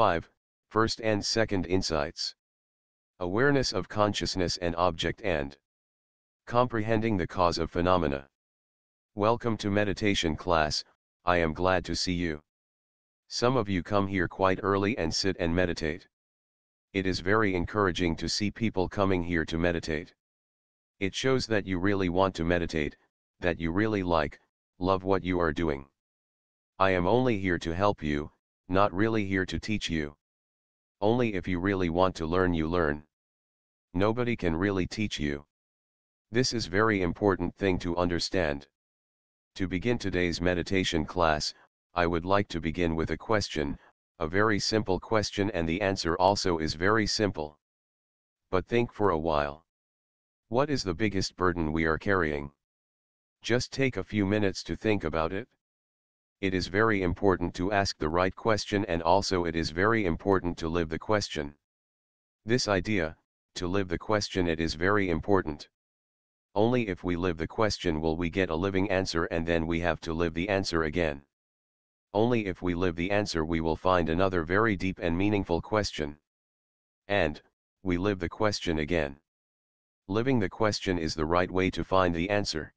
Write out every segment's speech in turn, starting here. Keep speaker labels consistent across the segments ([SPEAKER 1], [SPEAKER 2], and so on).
[SPEAKER 1] 5. First and second insights. Awareness of consciousness and object and comprehending the cause of phenomena. Welcome to meditation class. I am glad to see you. Some of you come here quite early and sit and meditate. It is very encouraging to see people coming here to meditate. It shows that you really want to meditate, that you really love what you are doing. I am only here to help you, not really here to teach you. Only if you really want to learn you learn. Nobody can really teach you. This is very important thing to understand. To begin today's meditation class, I would like to begin with a question, a very simple question, and the answer also is very simple. But think for a while. What is the biggest burden we are carrying? Just take a few minutes to think about it. It is very important to ask the right question, and also it is very important to live the question. This idea, to live the question, it is very important. Only if we live the question will we get a living answer, and then we have to live the answer again. Only if we live the answer we will find another very deep and meaningful question. And, we live the question again. Living the question is the right way to find the answer.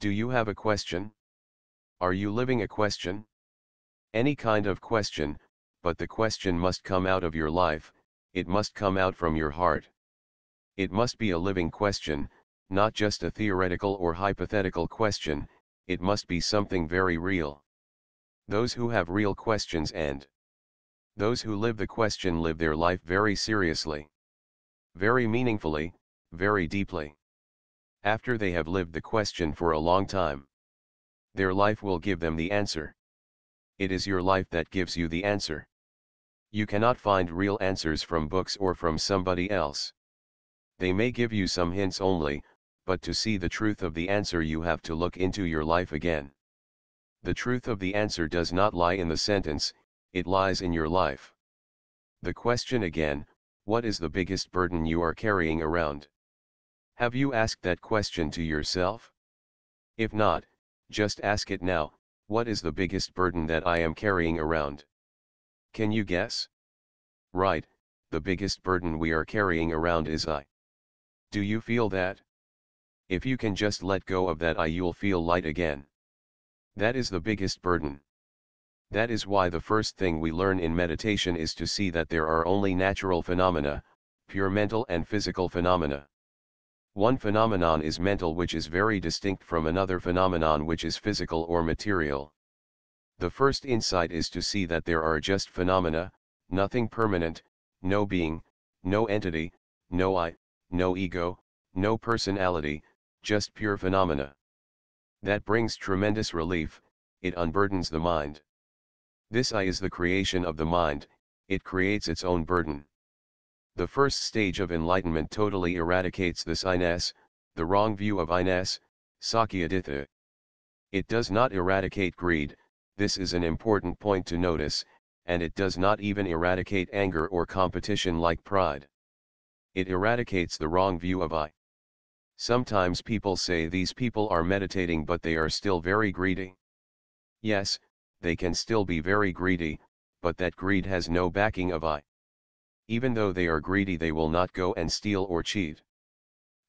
[SPEAKER 1] Do you have a question? Are you living a question? Any kind of question, but the question must come out of your life, it must come out from your heart. It must be a living question, not just a theoretical or hypothetical question, it must be something very real. Those who have real questions and those who live the question live their life very seriously, very meaningfully, very deeply. After they have lived the question for a long time, their life will give them the answer. It is your life that gives you the answer. You cannot find real answers from books or from somebody else. They may give you some hints only, but to see the truth of the answer you have to look into your life again. The truth of the answer does not lie in the sentence, it lies in your life. The question again, what is the biggest burden you are carrying around? Have you asked that question to yourself? If not, just ask it now, what is the biggest burden that I am carrying around? Can you guess? Right, the biggest burden we are carrying around is I. Do you feel that? If you can just let go of that I, you'll feel light again. That is the biggest burden. That is why the first thing we learn in meditation is to see that there are only natural phenomena, pure mental and physical phenomena. One phenomenon is mental, which is very distinct from another phenomenon which is physical or material. The first insight is to see that there are just phenomena, nothing permanent, no being, no entity, no I, no ego, no personality, just pure phenomena. That brings tremendous relief, it unburdens the mind. This I is the creation of the mind, it creates its own burden. The first stage of enlightenment totally eradicates this I-ness, the wrong view of I-ness, Sakyaditha. It does not eradicate greed, this is an important point to notice, and it does not even eradicate anger or competition like pride. It eradicates the wrong view of I. Sometimes people say these people are meditating but they are still very greedy. Yes, they can still be very greedy, but that greed has no backing of I. Even though they are greedy, they will not go and steal or cheat.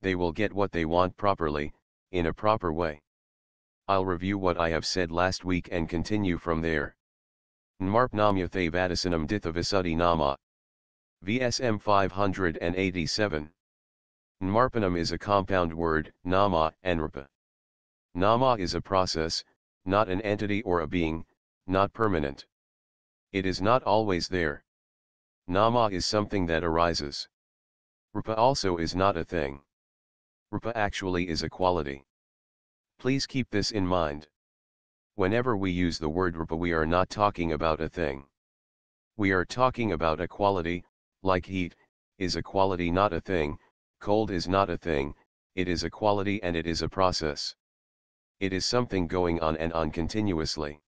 [SPEAKER 1] They will get what they want properly, in a proper way. I'll review what I have said last week and continue from there. Nmarpnamyathe vadasanam ditha visuddhi nama. VSM 587. Nmarpanam is a compound word, nama and rupa. Nama is a process, not an entity or a being, not permanent. It is not always there. Nama is something that arises. Rupa also is not a thing. Rupa actually is a quality. Please keep this in mind. Whenever we use the word rupa, we are not talking about a thing. We are talking about a quality, like heat, is a quality not a thing, cold is not a thing, it is a quality and it is a process. It is something going on and on continuously.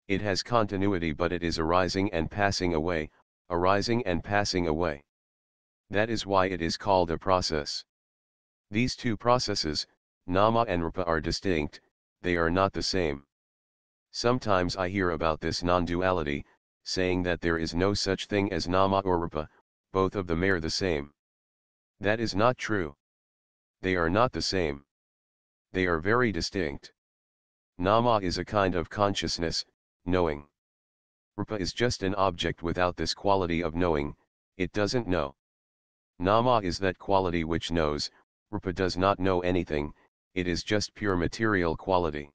[SPEAKER 1] It has continuity, but it is arising and passing away, arising and passing away. That is why it is called a process. These two processes, nama and rupa, are distinct, they are not the same. Sometimes I hear about this non-duality, saying that there is no such thing as nama or rupa, both of them are the same. That is not true. They are not the same. They are very distinct. Nama is a kind of consciousness, knowing. Rupa is just an object without this quality of knowing, it doesn't know. Nama is that quality which knows, Rupa does not know anything, it is just pure material quality.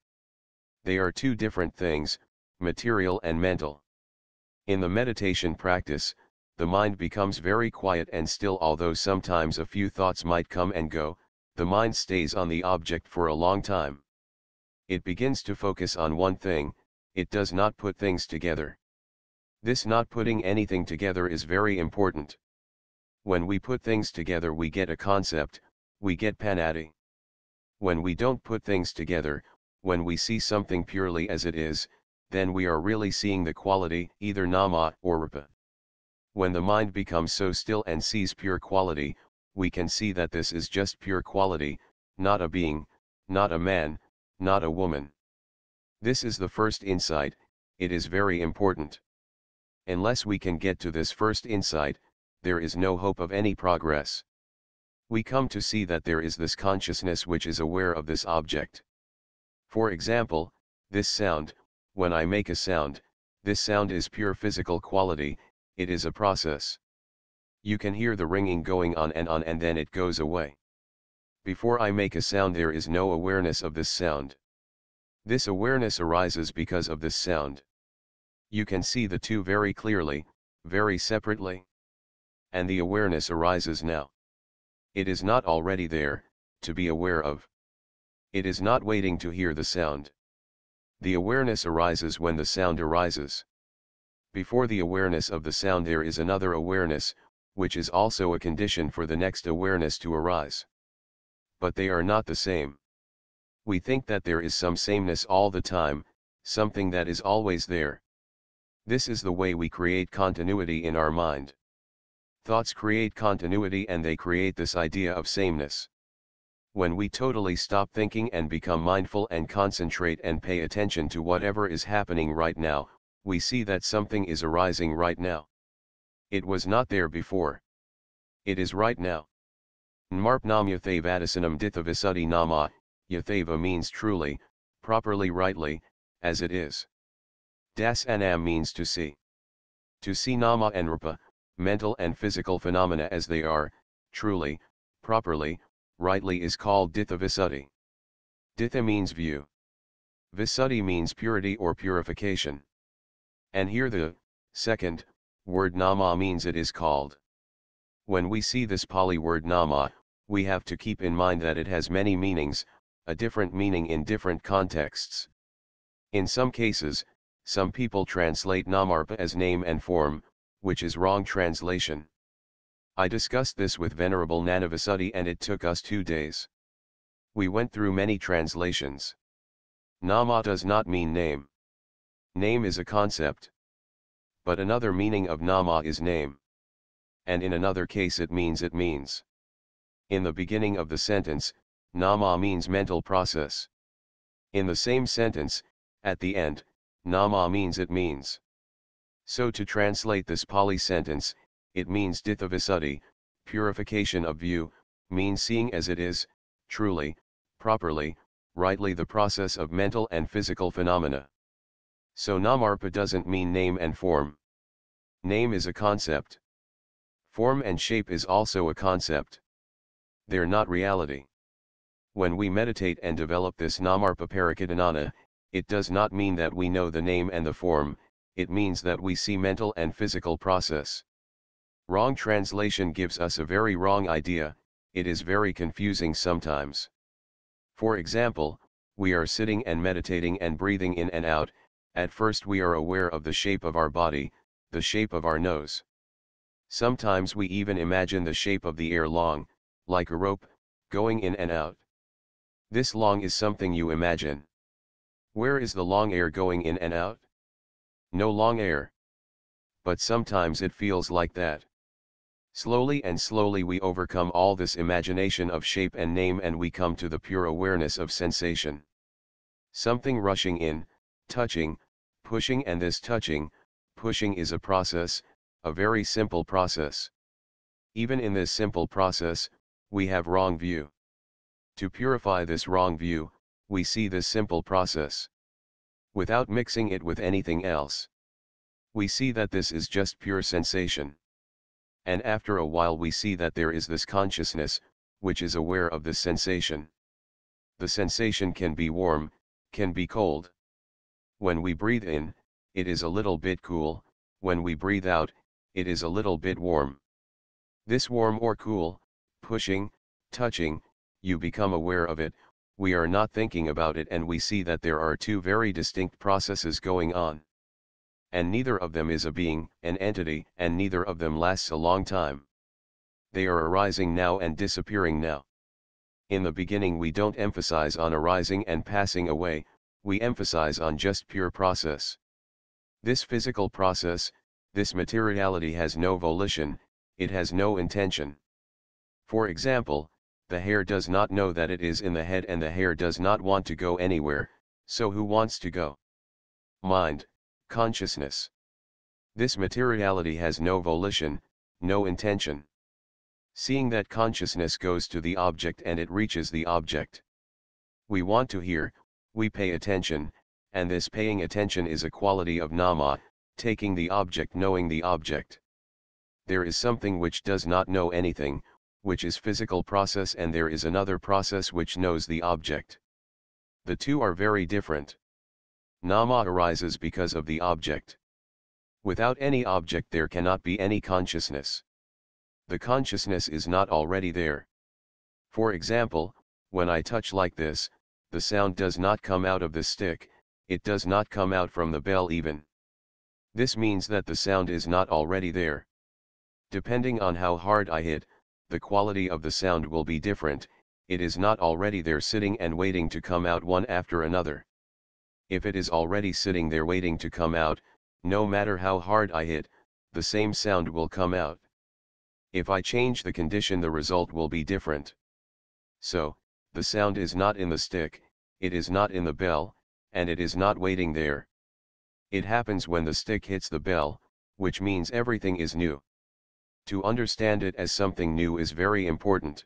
[SPEAKER 1] They are two different things, material and mental. In the meditation practice, the mind becomes very quiet and still, although sometimes a few thoughts might come and go, the mind stays on the object for a long time. It begins to focus on one thing, it does not put things together. This not putting anything together is very important. When we put things together we get a concept, we get panati. When we don't put things together, when we see something purely as it is, then we are really seeing the quality, either nama or rupa. When the mind becomes so still and sees pure quality, we can see that this is just pure quality, not a being, not a man, not a woman. This is the first insight, it is very important. Unless we can get to this first insight, there is no hope of any progress. We come to see that there is this consciousness which is aware of this object. For example, this sound, when I make a sound, this sound is pure physical quality, it is a process. You can hear the ringing going on and then it goes away. Before I make a sound there is no awareness of this sound. This awareness arises because of this sound. You can see the two very clearly, very separately. And the awareness arises now. It is not already there, to be aware of. It is not waiting to hear the sound. The awareness arises when the sound arises. Before the awareness of the sound there is another awareness, which is also a condition for the next awareness to arise. But they are not the same. We think that there is some sameness all the time, something that is always there. This is the way we create continuity in our mind. Thoughts create continuity and they create this idea of sameness. When we totally stop thinking and become mindful and concentrate and pay attention to whatever is happening right now, we see that something is arising right now. It was not there before. It is right now. Nmarpnam yathavadasanam dithavisuddhi nama, yathava means truly, properly, rightly, as it is. Dasanam means to see. To see nama and rupa, mental and physical phenomena as they are, truly, properly, rightly is called dithavisuddhi. Ditha means view. Visuddhi means purity or purification. And here the second word nama means it is called. When we see this Pali word nama, we have to keep in mind that it has many meanings, a different meaning in different contexts. In some cases, some people translate namarpa as name and form, which is wrong translation. I discussed this with Venerable Nanavisuddhi and it took us 2 days. We went through many translations. Nama does not mean name. Name is a concept. But another meaning of nama is name. And in another case it means. In the beginning of the sentence, nama means mental process. In the same sentence, at the end, nama means it means. So to translate this Pali sentence, it means dithavisuddhi, purification of view, means seeing as it is, truly, properly, rightly the process of mental and physical phenomena. So namarpa doesn't mean name and form. Name is a concept. Form and shape is also a concept. They're not reality. When we meditate and develop this namarpa parakidhanana, it does not mean that we know the name and the form, it means that we see mental and physical process. Wrong translation gives us a very wrong idea, it is very confusing sometimes. For example, we are sitting and meditating and breathing in and out, at first we are aware of the shape of our body, the shape of our nose. Sometimes we even imagine the shape of the air long, like a rope, going in and out. This long is something you imagine. Where is the long air going in and out? No long air. But sometimes it feels like that. Slowly and slowly we overcome all this imagination of shape and name and we come to the pure awareness of sensation. Something rushing in, touching, pushing and this touching, pushing is a process, a very simple process. Even in this simple process, we have wrong view. To purify this wrong view, we see this simple process without mixing it with anything else. We see that this is just pure sensation. And after a while we see that there is this consciousness, which is aware of this sensation. The sensation can be warm, can be cold. When we breathe in, it is a little bit cool, when we breathe out, it is a little bit warm. This warm or cool, pushing, touching, you become aware of it, we are not thinking about it, and we see that there are two very distinct processes going on. And neither of them is a being, an entity, and neither of them lasts a long time. They are arising now and disappearing now. In the beginning we don't emphasize on arising and passing away, we emphasize on just pure process. This physical process, this materiality has no volition, it has no intention. For example, the hair does not know that it is in the head, and the hair does not want to go anywhere, so who wants to go? Mind, consciousness. This materiality has no volition, no intention. Seeing that consciousness goes to the object and it reaches the object. We want to hear, we pay attention, and this paying attention is a quality of nama, taking the object, knowing the object. There is something which does not know anything, which is physical process, and there is another process which knows the object. The two are very different. Nama arises because of the object. Without any object there cannot be any consciousness. The consciousness is not already there. For example, when I touch like this, the sound does not come out of the stick, it does not come out from the bell even. This means that the sound is not already there. Depending on how hard I hit, the quality of the sound will be different, it is not already there sitting and waiting to come out one after another. If it is already sitting there waiting to come out, no matter how hard I hit, the same sound will come out. If I change the condition, the result will be different. So, the sound is not in the stick, it is not in the bell, and it is not waiting there. It happens when the stick hits the bell, which means everything is new. To understand it as something new is very important.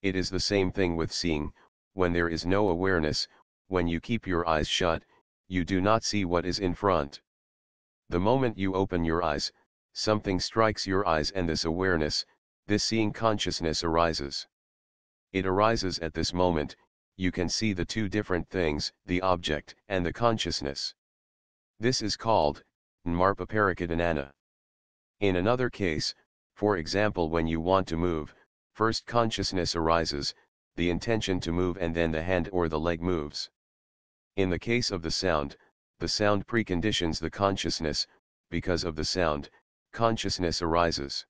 [SPEAKER 1] It is the same thing with seeing, when there is no awareness, when you keep your eyes shut, you do not see what is in front. The moment you open your eyes, something strikes your eyes, and this awareness, this seeing consciousness arises. It arises at this moment, you can see the two different things, the object and the consciousness. This is called Nmarpa Parakadanana. In another case, for example, when you want to move, first consciousness arises, the intention to move, and then the hand or the leg moves. In the case of the sound preconditions the consciousness, because of the sound, consciousness arises.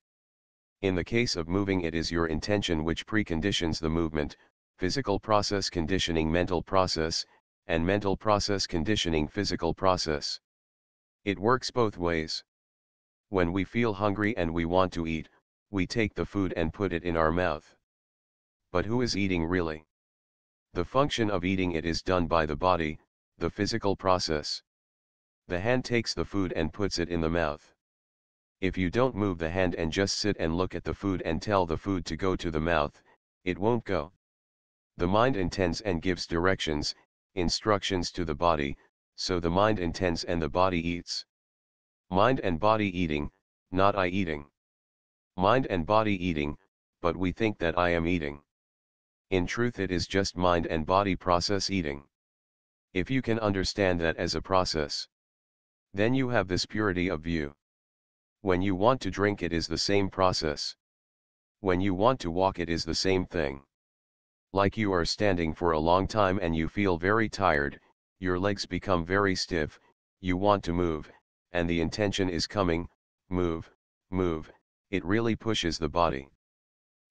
[SPEAKER 1] In the case of moving, it is your intention which preconditions the movement, physical process conditioning mental process, and mental process conditioning physical process. It works both ways. When we feel hungry and we want to eat, we take the food and put it in our mouth. But who is eating really? The function of eating it is done by the body, the physical process. The hand takes the food and puts it in the mouth. If you don't move the hand and just sit and look at the food and tell the food to go to the mouth, it won't go. The mind intends and gives directions, instructions to the body, so the mind intends and the body eats. Mind and body eating, not I eating. Mind and body eating, but we think that I am eating. In truth it is just mind and body process eating. If you can understand that as a process, then you have this purity of view. When you want to drink, it is the same process. When you want to walk, it is the same thing. Like you are standing for a long time and you feel very tired, your legs become very stiff, you want to move, and the intention is coming, move, move, it really pushes the body.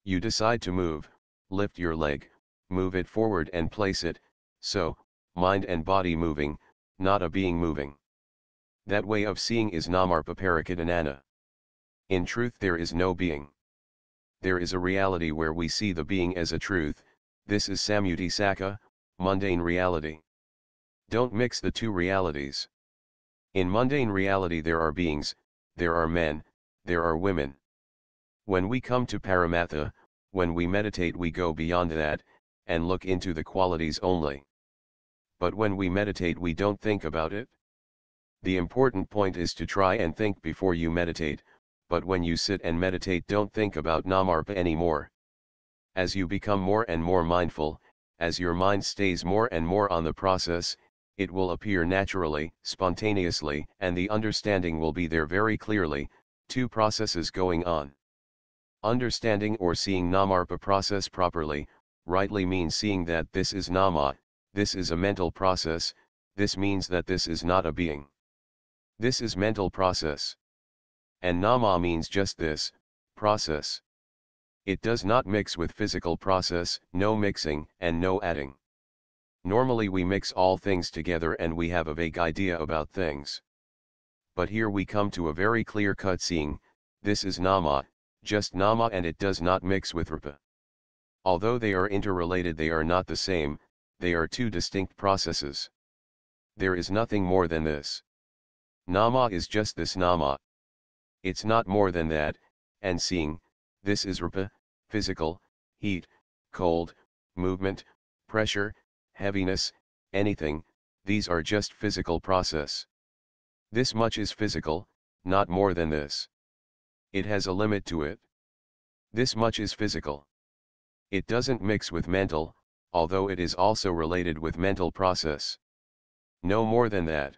[SPEAKER 1] You decide to move, lift your leg, move it forward and place it, so, mind and body moving, not a being moving. That way of seeing is Namarpa Parakadanana. In truth there is no being. There is a reality where we see the being as a truth, this is Samyuti Sakha, mundane reality. Don't mix the two realities. In mundane reality there are beings, there are men, there are women. When we come to Paramatha, when we meditate we go beyond that, and look into the qualities only. But when we meditate we don't think about it. The important point is to try and think before you meditate, but when you sit and meditate don't think about namarpa anymore. As you become more and more mindful, as your mind stays more and more on the process, it will appear naturally, spontaneously, and the understanding will be there very clearly, two processes going on. Understanding or seeing namarpa process properly, rightly means seeing that this is nama, this is a mental process, this means that this is not a being. This is mental process. And nama means just this, process. It does not mix with physical process, no mixing, and no adding. Normally we mix all things together and we have a vague idea about things. But here we come to a very clear-cut seeing, this is nama, just nama, and it does not mix with rupa. Although they are interrelated they are not the same, they are two distinct processes. There is nothing more than this. Nama is just this nama. It's not more than that, and seeing, this is rupa, physical, heat, cold, movement, pressure, heaviness, anything, these are just physical process. This much is physical, not more than this. It has a limit to it. This much is physical. It doesn't mix with mental, although it is also related with mental process. No more than that.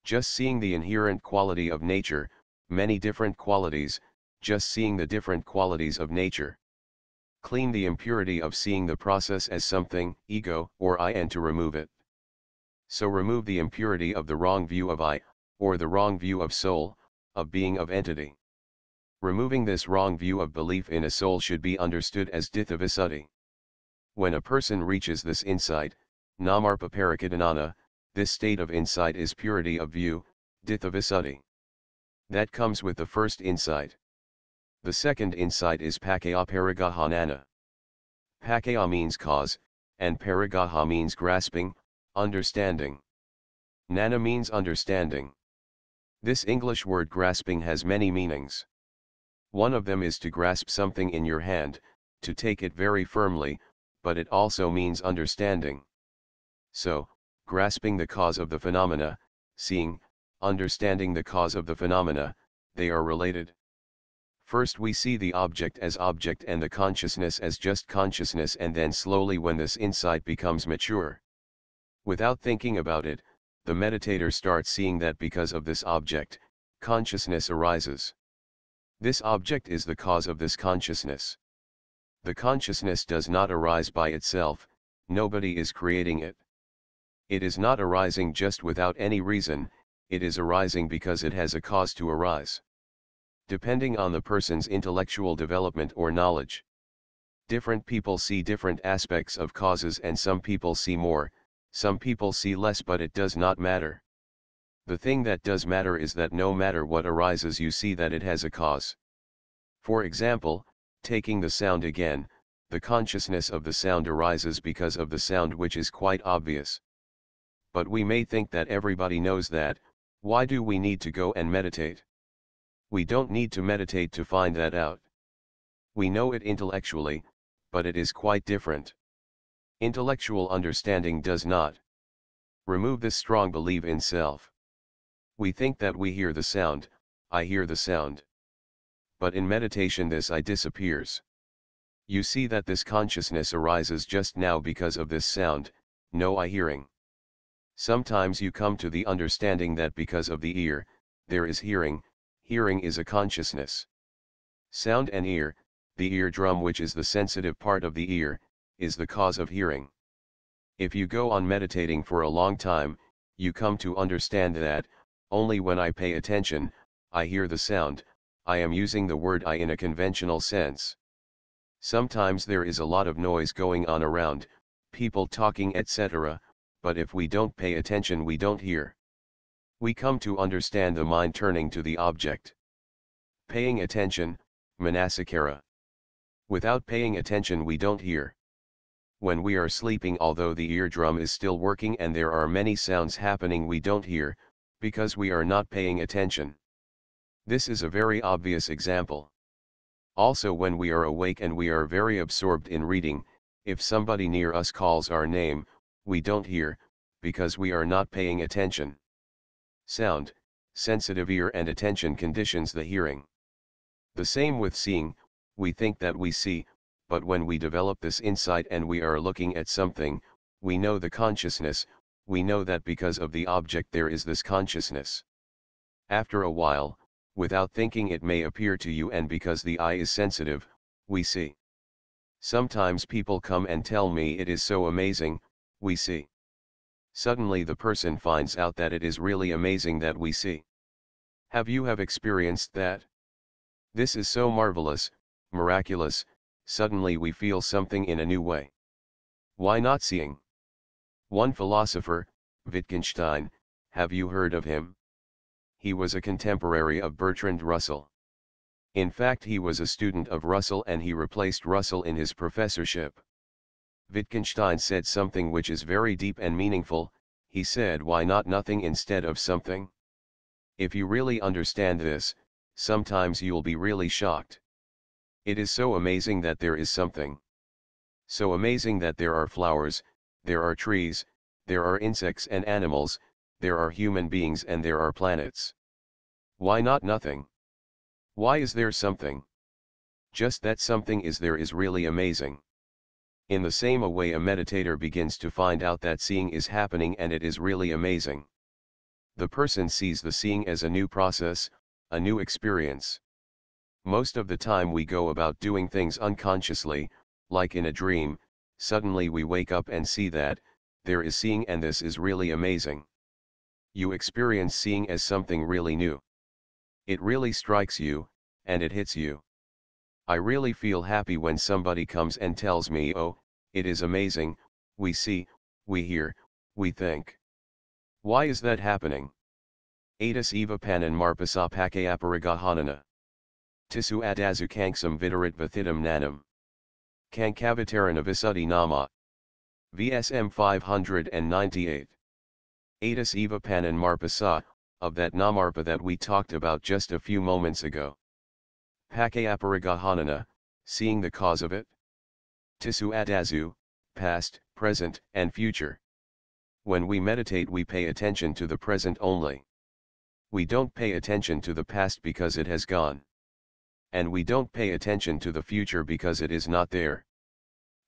[SPEAKER 1] Just seeing the inherent quality of nature, many different qualities, just seeing the different qualities of nature. Clean the impurity of seeing the process as something, ego, or I, and to remove it. So remove the impurity of the wrong view of I, or the wrong view of soul, of being, of entity. Removing this wrong view of belief in a soul should be understood as ditha-visuddhi. When a person reaches this insight, namarpa parakidhanana, this state of insight is purity of view, ditha-visuddhi. That comes with the first insight. The second insight is pakaya paragahanana. Pakaya means cause, and paragaha means grasping, understanding. Nana means understanding. This English word grasping has many meanings. One of them is to grasp something in your hand, to take it very firmly, but it also means understanding. So, grasping the cause of the phenomena, seeing, understanding the cause of the phenomena, they are related. First we see the object as object and the consciousness as just consciousness, and then slowly when this insight becomes mature, without thinking about it, the meditator starts seeing that because of this object, consciousness arises. This object is the cause of this consciousness. The consciousness does not arise by itself, nobody is creating it. It is not arising just without any reason, it is arising because it has a cause to arise. Depending on the person's intellectual development or knowledge. Different people see different aspects of causes, and some people see more, some people see less, but it does not matter. The thing that does matter is that no matter what arises you see that it has a cause. For example, taking the sound again, the consciousness of the sound arises because of the sound, which is quite obvious. But we may think that everybody knows that, why do we need to go and meditate? We don't need to meditate to find that out. We know it intellectually, but it is quite different. Intellectual understanding does not remove this strong belief in self. We think that we hear the sound, I hear the sound. But in meditation this I disappears. You see that this consciousness arises just now because of this sound, no I hearing. Sometimes you come to the understanding that because of the ear, there is hearing, hearing is a consciousness. Sound and ear, the eardrum, which is the sensitive part of the ear, is the cause of hearing. If you go on meditating for a long time, you come to understand that, only when I pay attention, I hear the sound. I am using the word I in a conventional sense. Sometimes there is a lot of noise going on around, people talking, etc., but if we don't pay attention we don't hear. We come to understand the mind turning to the object. Paying attention, manasikara. Without paying attention we don't hear. When we are sleeping, although the eardrum is still working and there are many sounds happening, we don't hear, Because we are not paying attention. This is a very obvious example. Also, when we are awake and we are very absorbed in reading, if somebody near us calls our name, we don't hear, because we are not paying attention. Sound, sensitive ear and attention conditions the hearing. The same with seeing, we think that we see, but when we develop this insight and we are looking at something, we know the consciousness, we know that because of the object there is this consciousness. After a while, without thinking it may appear to you, and because the eye is sensitive, we see. Sometimes people come and tell me it is so amazing, we see. Suddenly the person finds out that it is really amazing that we see. Have you experienced that? This is so marvelous, miraculous, suddenly we feel something in a new way. Why not seeing? One philosopher, Wittgenstein, have you heard of him? He was a contemporary of Bertrand Russell. In fact, he was a student of Russell and he replaced Russell in his professorship. Wittgenstein said something which is very deep and meaningful. He said, why not nothing instead of something? If you really understand this, sometimes you'll be really shocked. It is so amazing that there is something. So amazing that there are flowers, there are trees, there are insects and animals, there are human beings and there are planets. Why not nothing? Why is there something? Just that something is there is really amazing. In the same way, a meditator begins to find out that seeing is happening and it is really amazing. The person sees the seeing as a new process, a new experience. Most of the time we go about doing things unconsciously, like in a dream. Suddenly we wake up and see that there is seeing, and this is really amazing. You experience seeing as something really new. It really strikes you, and it hits you. I really feel happy when somebody comes and tells me, oh, it is amazing, we see, we hear, we think. Why is that happening? Atas eva panan marpasa pakayaparigahanana. Tisu adazu kanksam vidarit vathidam nanam. Kankavatarana visudhi nama. VSM 598. Atas eva panan marpasa, of that namarpa that we talked about just a few moments ago. Pakayaparigahanana, seeing the cause of it. Tisu adazu, past, present, and future. When we meditate we pay attention to the present only. We don't pay attention to the past because it has gone. And we don't pay attention to the future because it is not there.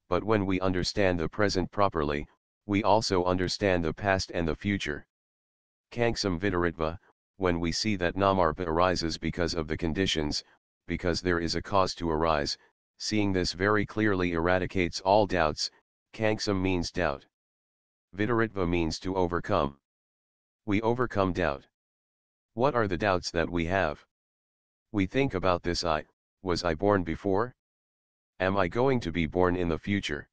[SPEAKER 1] But when we understand the present properly, we also understand the past and the future. Kanksam vidaritva, when we see that namarpa arises because of the conditions, because there is a cause to arise, seeing this very clearly eradicates all doubts. Kanksam means doubt. Vidaritva means to overcome. We overcome doubt. What are the doubts that we have? We think about this: was I born before? Am I going to be born in the future?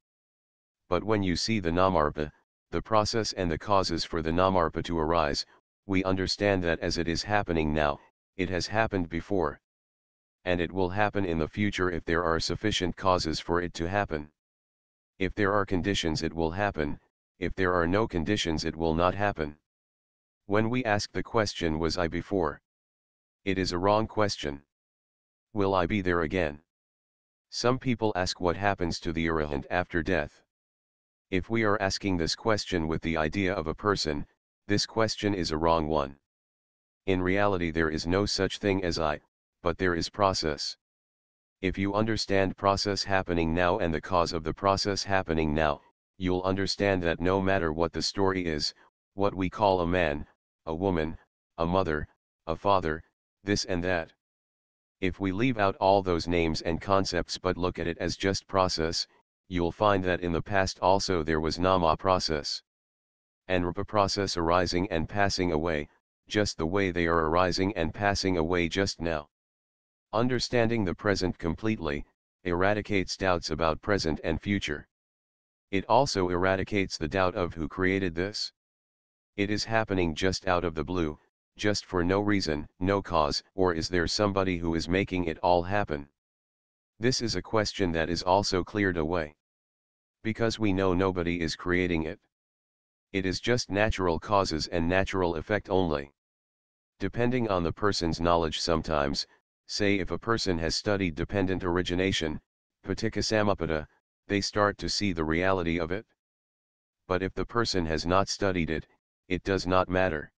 [SPEAKER 1] But when you see the namarpa, the process and the causes for the namarpa to arise, we understand that as it is happening now, it has happened before. And it will happen in the future if there are sufficient causes for it to happen. If there are conditions it will happen, if there are no conditions it will not happen. When we ask the question, was I before? It is a wrong question. Will I be there again? Some people ask what happens to the arahant after death. If we are asking this question with the idea of a person, this question is a wrong one. In reality there is no such thing as I, but there is process. If you understand process happening now and the cause of the process happening now, you'll understand that no matter what the story is, what we call a man, a woman, a mother, a father, this and that. If we leave out all those names and concepts but look at it as just process, you'll find that in the past also there was nama process. And rupa process arising and passing away, just the way they are arising and passing away just now. Understanding the present completely, eradicates doubts about present and future. It also eradicates the doubt of who created this. It is happening just out of the blue, just for no reason, no cause, or is there somebody who is making it all happen? This is a question that is also cleared away. Because we know nobody is creating it. It is just natural causes and natural effect only. Depending on the person's knowledge sometimes, say if a person has studied dependent origination, Paticca, they start to see the reality of it. But if the person has not studied it, it does not matter.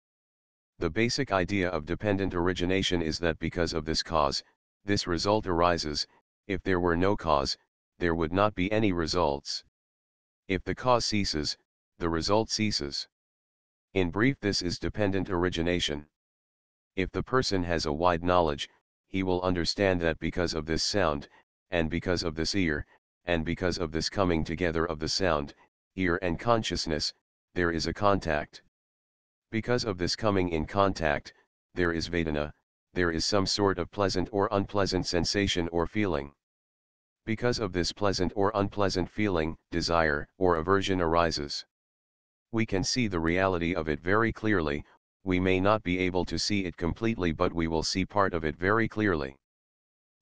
[SPEAKER 1] The basic idea of dependent origination is that because of this cause, this result arises. If there were no cause, there would not be any results. If the cause ceases, the result ceases. In brief, this is dependent origination. If the person has a wide knowledge, he will understand that because of this sound, and because of this ear, and because of this coming together of the sound, ear and consciousness, there is a contact. Because of this coming in contact, there is Vedana, there is some sort of pleasant or unpleasant sensation or feeling. Because of this pleasant or unpleasant feeling, desire or aversion arises. We can see the reality of it very clearly. We may not be able to see it completely, but we will see part of it very clearly.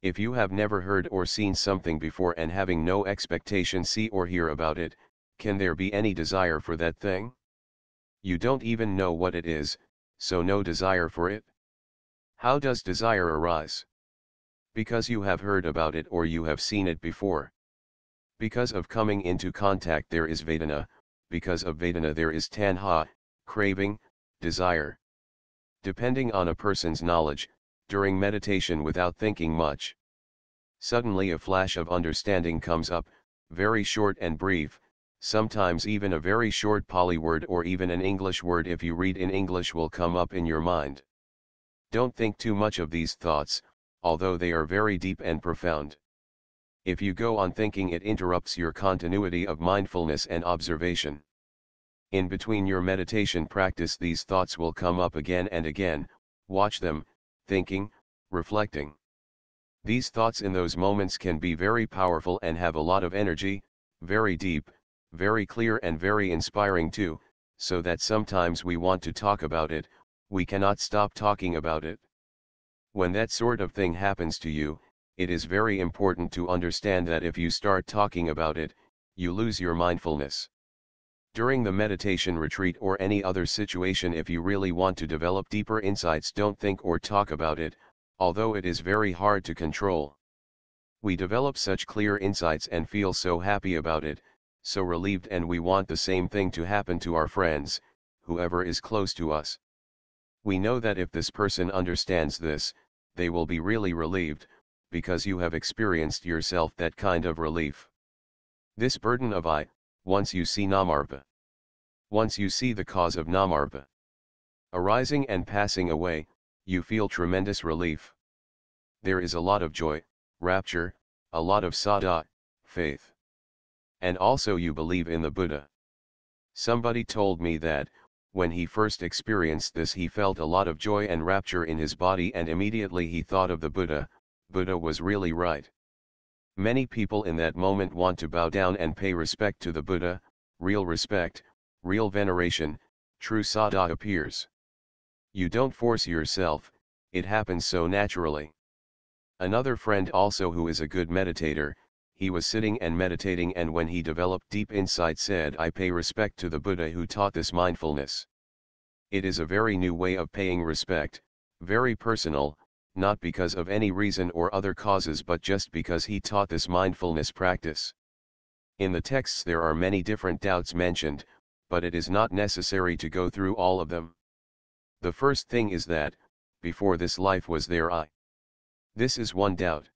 [SPEAKER 1] If you have never heard or seen something before and having no expectation see or hear about it, can there be any desire for that thing? You don't even know what it is, so no desire for it. How does desire arise? Because you have heard about it or you have seen it before. Because of coming into contact there is Vedana, because of Vedana there is tanha, craving, desire. Depending on a person's knowledge, during meditation without thinking much, suddenly a flash of understanding comes up, very short and brief, sometimes even a very short Pali word or even an English word if you read in English will come up in your mind. Don't think too much of these thoughts, although they are very deep and profound. If you go on thinking, it interrupts your continuity of mindfulness and observation. In between your meditation practice these thoughts will come up again and again, watch them, thinking, reflecting. These thoughts in those moments can be very powerful and have a lot of energy, very deep, very clear and very inspiring too, so that sometimes we want to talk about it, we cannot stop talking about it. When that sort of thing happens to you, it is very important to understand that if you start talking about it, you lose your mindfulness. During the meditation retreat or any other situation, if you really want to develop deeper insights, don't think or talk about it, although it is very hard to control. We develop such clear insights and feel so happy about it, so relieved, and we want the same thing to happen to our friends, whoever is close to us. We know that if this person understands this, they will be really relieved, because you have experienced yourself that kind of relief. This burden of I, once you see namarpa. Once you see the cause of namarpa arising and passing away, you feel tremendous relief. There is a lot of joy, rapture, a lot of sada, faith. And also you believe in the Buddha. Somebody told me that, when he first experienced this, he felt a lot of joy and rapture in his body, and immediately he thought of the Buddha. Buddha was really right. Many people in that moment want to bow down and pay respect to the Buddha. Real respect, real veneration, true sada appears. You don't force yourself, it happens so naturally. Another friend also who is a good meditator, he was sitting and meditating, and when he developed deep insight said, I pay respect to the Buddha who taught this mindfulness. It is a very new way of paying respect, very personal, not because of any reason or other causes, but just because he taught this mindfulness practice. In the texts there are many different doubts mentioned, but it is not necessary to go through all of them. The first thing is that, before this life was there I? This is one doubt.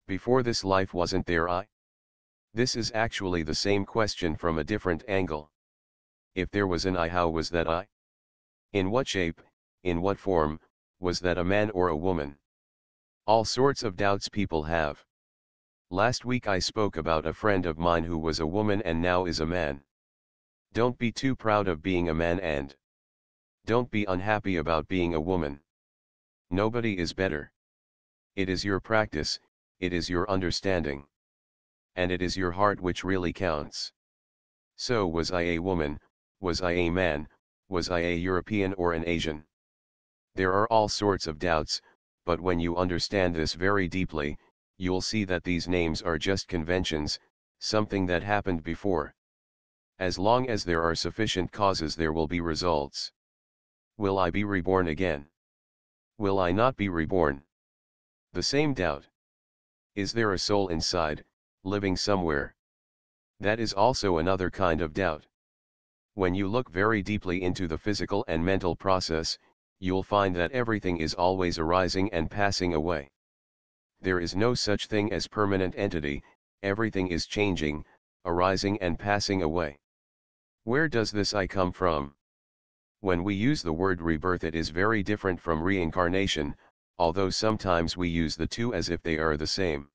[SPEAKER 1] Before this life wasn't there I? This is actually the same question from a different angle. If there was an I, how was that I? In what shape, in what form, was that a man or a woman? All sorts of doubts people have. Last week I spoke about a friend of mine who was a woman and now is a man. Don't be too proud of being a man, and don't be unhappy about being a woman. Nobody is better. It is your practice, it is your understanding. And it is your heart which really counts. So was I a woman, was I a man, was I a European or an Asian? There are all sorts of doubts, but when you understand this very deeply, you'll see that these names are just conventions, something that happened before. As long as there are sufficient causes there will be results. Will I be reborn again? Will I not be reborn? The same doubt. Is there a soul inside, living somewhere? That is also another kind of doubt. When you look very deeply into the physical and mental process, you'll find that everything is always arising and passing away. There is no such thing as permanent entity, everything is changing, arising and passing away. Where does this I come from? When we use the word rebirth, it is very different from reincarnation, although sometimes we use the two as if they are the same.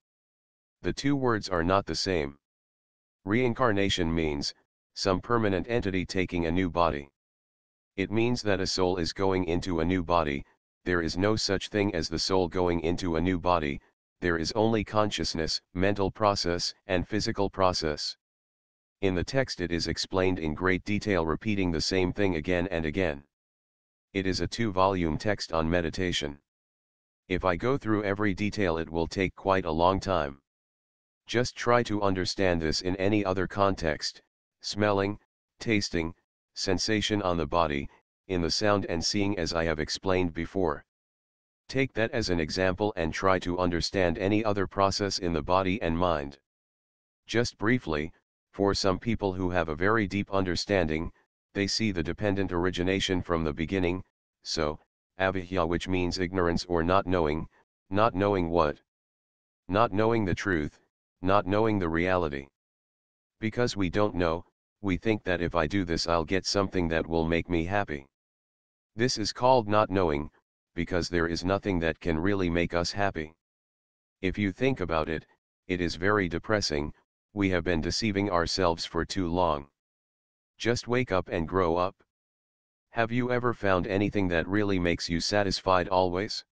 [SPEAKER 1] The two words are not the same. Reincarnation means some permanent entity taking a new body. It means that a soul is going into a new body. There is no such thing as the soul going into a new body, there is only consciousness, mental process, and physical process. In the text it is explained in great detail, repeating the same thing again and again. It is a 2-volume text on meditation. If I go through every detail it will take quite a long time. Just try to understand this in any other context, smelling, tasting, sensation on the body, in the sound and seeing, as I have explained before. Take that as an example and try to understand any other process in the body and mind. Just briefly, for some people who have a very deep understanding, they see the dependent origination from the beginning, so, avidya, which means ignorance or not knowing what? Not knowing the truth, not knowing the reality. Because we don't know, we think that if I do this I'll get something that will make me happy. This is called not knowing, because there is nothing that can really make us happy. If you think about it, it is very depressing. We have been deceiving ourselves for too long. Just wake up and grow up. Have you ever found anything that really makes you satisfied always?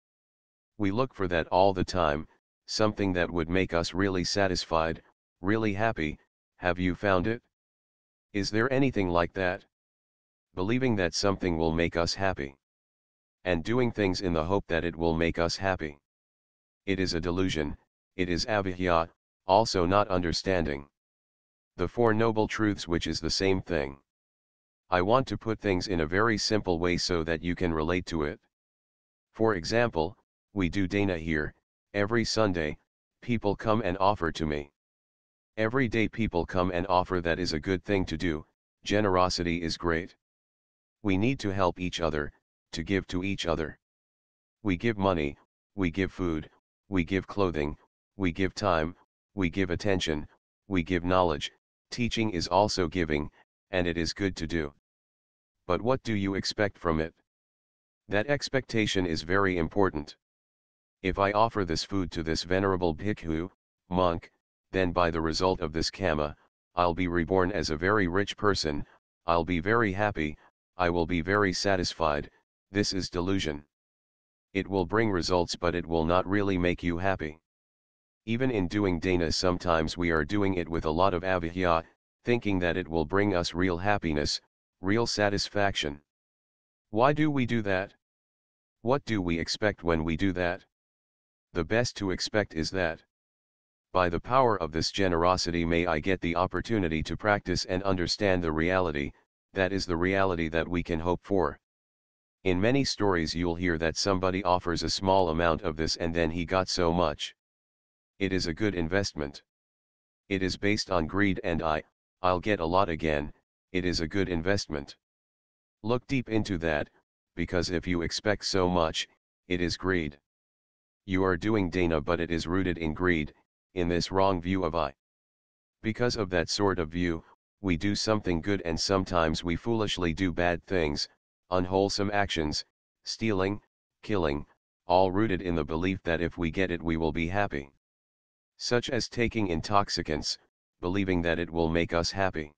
[SPEAKER 1] We look for that all the time, something that would make us really satisfied, really happy. Have you found it? Is there anything like that? Believing that something will make us happy. And doing things in the hope that it will make us happy. It is a delusion, it is avidya, also not understanding the Four Noble Truths, which is the same thing. I want to put things in a very simple way so that you can relate to it. For example, we do dana here, every Sunday, people come and offer to me. Every day people come and offer, that is a good thing to do, generosity is great. We need to help each other, to give to each other. We give money, we give food, we give clothing, we give time, we give attention, we give knowledge, teaching is also giving, and it is good to do. But what do you expect from it? That expectation is very important. If I offer this food to this venerable bhikkhu, monk, then by the result of this karma, I'll be reborn as a very rich person, I'll be very happy, I will be very satisfied. This is delusion. It will bring results but it will not really make you happy. Even in doing dana sometimes we are doing it with a lot of avidya, thinking that it will bring us real happiness, real satisfaction. Why do we do that? What do we expect when we do that? The best to expect is that by the power of this generosity may I get the opportunity to practice and understand the reality, that is the reality that we can hope for. In many stories you'll hear that somebody offers a small amount of this and then he got so much. It is a good investment. It is based on greed and I'll get a lot again, it is a good investment. Look deep into that, because if you expect so much, it is greed. You are doing dana but it is rooted in greed, in this wrong view of I. Because of that sort of view, we do something good and sometimes we foolishly do bad things, unwholesome actions, stealing, killing, all rooted in the belief that if we get it we will be happy. Such as taking intoxicants, believing that it will make us happy.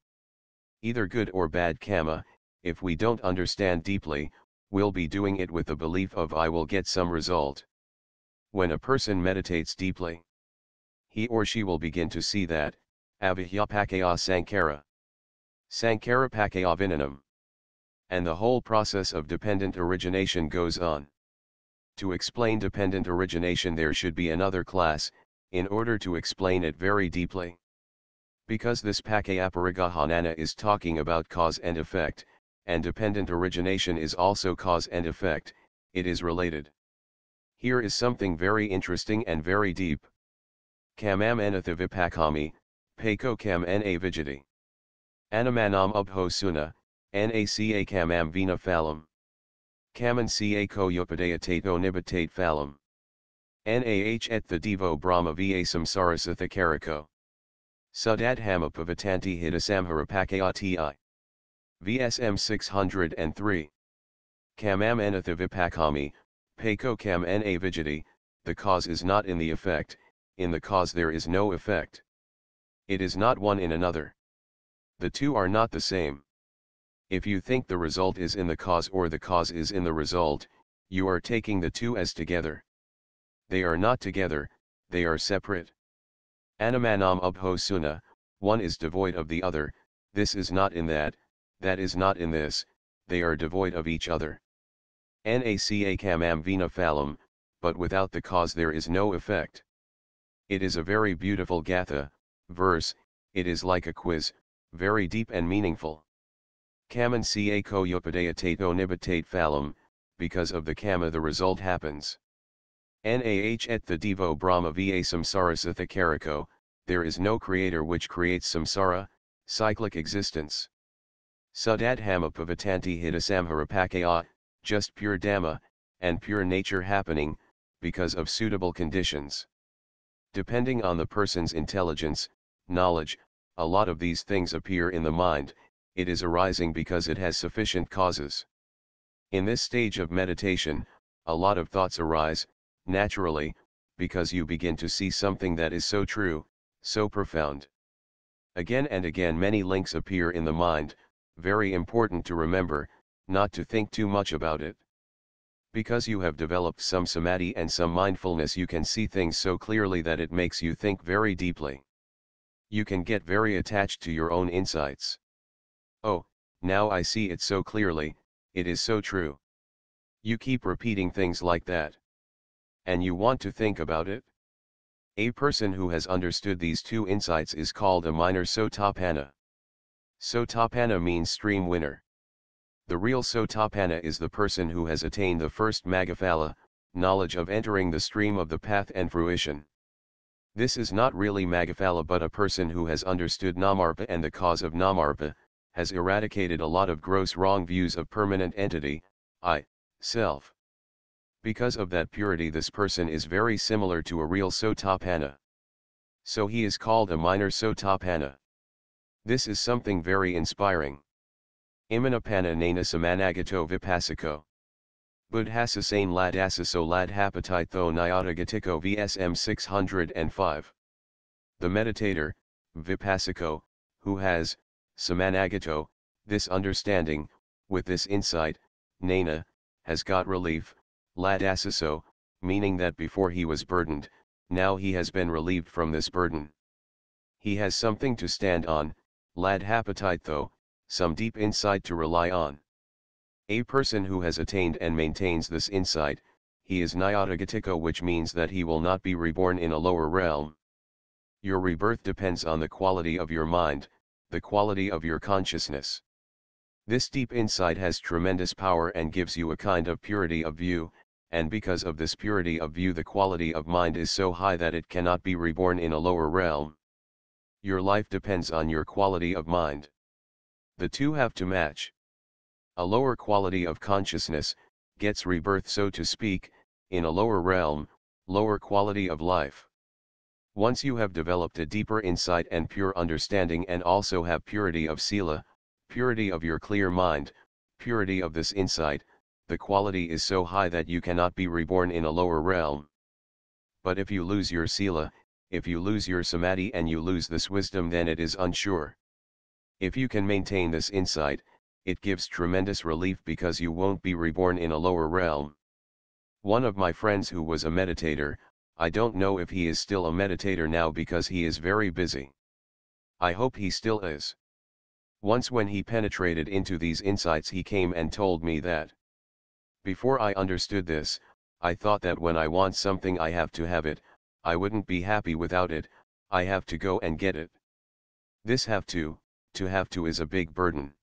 [SPEAKER 1] Either good or bad karma, if we don't understand deeply, we'll be doing it with the belief of I will get some result. When a person meditates deeply, he or she will begin to see that, avidya pakaya sankhara. Sankhara pakaya vinanam. And the whole process of dependent origination goes on. To explain dependent origination there should be another class, in order to explain it very deeply. Because this pakayaparigahanana is talking about cause and effect, and dependent origination is also cause and effect, it is related. Here is something very interesting and very deep. Kamam enatha vipakami, pako kam na vijiti. Animanam ubho suna, naca kamam vina phalam. Kaman ca ko yupadaya tato nibatate phalam. Nah et the devo brahma va samsarasatha kariko. Sudadhama pavitanti hidasamharapakayati. VSM 603. Kamam enatha vipakami, pako kam na vijiti, the cause is not in the effect, in the cause there is no effect. It is not one in another. The two are not the same. If you think the result is in the cause or the cause is in the result, you are taking the two as together. They are not together, they are separate. Animanam ubho suna, one is devoid of the other, this is not in that is not in this, they are devoid of each other. Naca kamam vina phalam, but without the cause there is no effect. It is a very beautiful gatha, verse, it is like a quiz, very deep and meaningful. Kaman ca ko yupadaya tato nibatate phalam, because of the kama the result happens. Nah et the devo brahma va samsarasatha kariko, there is no creator which creates samsara, cyclic existence. Sudadhama pavitanti hidasamharapakaya, just pure dhamma, and pure nature happening, because of suitable conditions. Depending on the person's intelligence, knowledge, a lot of these things appear in the mind, it is arising because it has sufficient causes. In this stage of meditation, a lot of thoughts arise, naturally, because you begin to see something that is so true, so profound. Again and again many links appear in the mind, very important to remember, not to think too much about it. Because you have developed some samadhi and some mindfulness, you can see things so clearly that it makes you think very deeply. You can get very attached to your own insights. Oh, now I see it so clearly, it is so true. You keep repeating things like that. And you want to think about it? A person who has understood these two insights is called a minor sotapanna. Sotapanna means stream winner. The real sotapanna is the person who has attained the first magaphala, knowledge of entering the stream of the path and fruition. This is not really magaphala but a person who has understood namarpa and the cause of namarpa, has eradicated a lot of gross wrong views of permanent entity, I, self. Because of that purity this person is very similar to a real sotapanna. So he is called a minor sotapanna. This is something very inspiring. Imanapanna nana samanagato vipassiko. Buddhasasane ladasaso ladhapatitho nyatagatiko VSM 605. The meditator, vipassiko, who has, samanagato, this understanding, with this insight, nana, has got relief, ladasaso, meaning that before he was burdened, now he has been relieved from this burden. He has something to stand on, ladhapatitho, some deep insight to rely on. A person who has attained and maintains this insight, he is nyatagatiko, which means that he will not be reborn in a lower realm. Your rebirth depends on the quality of your mind, the quality of your consciousness. This deep insight has tremendous power and gives you a kind of purity of view, and because of this purity of view the quality of mind is so high that it cannot be reborn in a lower realm. Your life depends on your quality of mind. The two have to match. A lower quality of consciousness, gets rebirth so to speak, in a lower realm, lower quality of life. Once you have developed a deeper insight and pure understanding and also have purity of sila, purity of your clear mind, purity of this insight, the quality is so high that you cannot be reborn in a lower realm. But if you lose your sila, if you lose your samadhi and you lose this wisdom, then it is unsure. If you can maintain this insight, it gives tremendous relief because you won't be reborn in a lower realm. One of my friends who was a meditator, I don't know if he is still a meditator now because he is very busy. I hope he still is. Once when he penetrated into these insights he came and told me that. Before I understood this, I thought that when I want something I have to have it, I wouldn't be happy without it, I have to go and get it. This have to is a big burden.